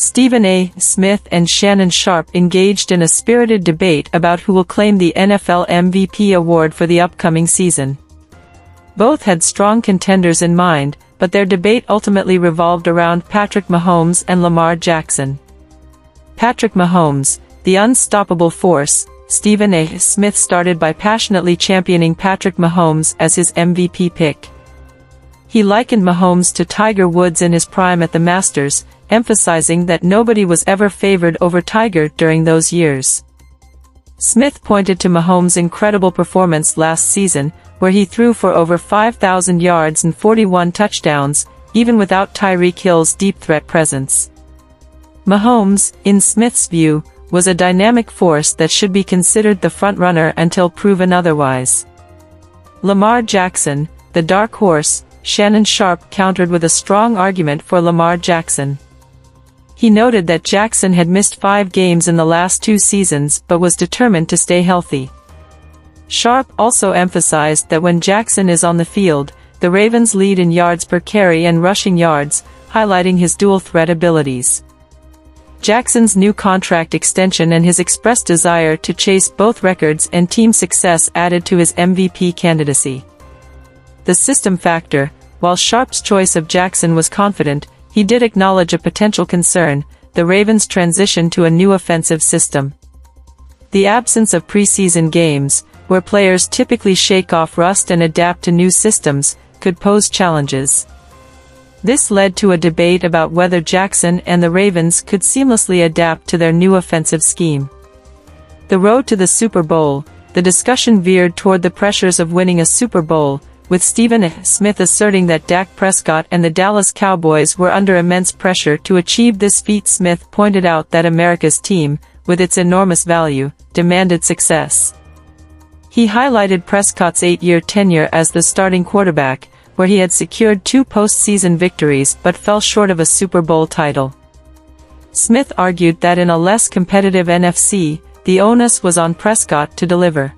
Stephen A. Smith and Shannon Sharpe engaged in a spirited debate about who will claim the NFL MVP award for the upcoming season. Both had strong contenders in mind, but their debate ultimately revolved around Patrick Mahomes and Lamar Jackson. Patrick Mahomes, the unstoppable force, Stephen A. Smith started by passionately championing Patrick Mahomes as his MVP pick. He likened Mahomes to Tiger Woods in his prime at the Masters, emphasizing that nobody was ever favored over Tiger during those years. Smith pointed to Mahomes' incredible performance last season, where he threw for over 5,000 yards and 41 touchdowns, even without Tyreek Hill's deep threat presence. Mahomes, in Smith's view, was a dynamic force that should be considered the frontrunner until proven otherwise. Lamar Jackson, the dark horse, Shannon Sharpe countered with a strong argument for Lamar Jackson. He noted that Jackson had missed 5 games in the last 2 seasons but was determined to stay healthy. Sharpe also emphasized that when Jackson is on the field, the Ravens lead in yards per carry and rushing yards, highlighting his dual-threat abilities. Jackson's new contract extension and his expressed desire to chase both records and team success added to his MVP candidacy. The system factor, while Sharpe's choice of Jackson was confident, he did acknowledge a potential concern: the Ravens' transition to a new offensive system. The absence of preseason games, where players typically shake off rust and adapt to new systems, could pose challenges. This led to a debate about whether Jackson and the Ravens could seamlessly adapt to their new offensive scheme. The road to the Super Bowl, the discussion veered toward the pressures of winning a Super Bowl, with Stephen A. Smith asserting that Dak Prescott and the Dallas Cowboys were under immense pressure to achieve this feat. Smith pointed out that America's team, with its enormous value, demanded success. He highlighted Prescott's 8-year tenure as the starting quarterback, where he had secured 2 postseason victories but fell short of a Super Bowl title. Smith argued that in a less competitive NFC, the onus was on Prescott to deliver.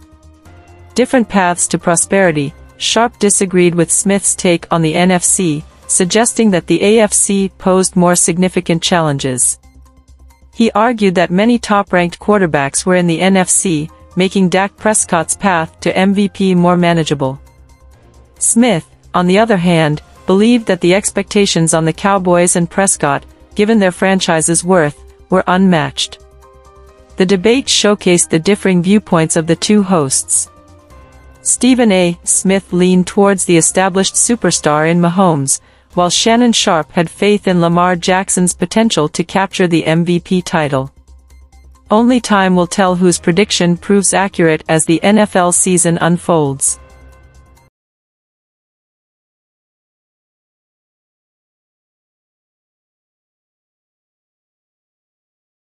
Different paths to prosperity. Sharpe disagreed with Smith's take on the NFC, suggesting that the AFC posed more significant challenges. He argued that many top-ranked quarterbacks were in the NFC, making Dak Prescott's path to MVP more manageable. Smith, on the other hand, believed that the expectations on the Cowboys and Prescott, given their franchise's worth, were unmatched. The debate showcased the differing viewpoints of the two hosts. Stephen A. Smith leaned towards the established superstar in Mahomes, while Shannon Sharpe had faith in Lamar Jackson's potential to capture the MVP title. Only time will tell whose prediction proves accurate as the NFL season unfolds.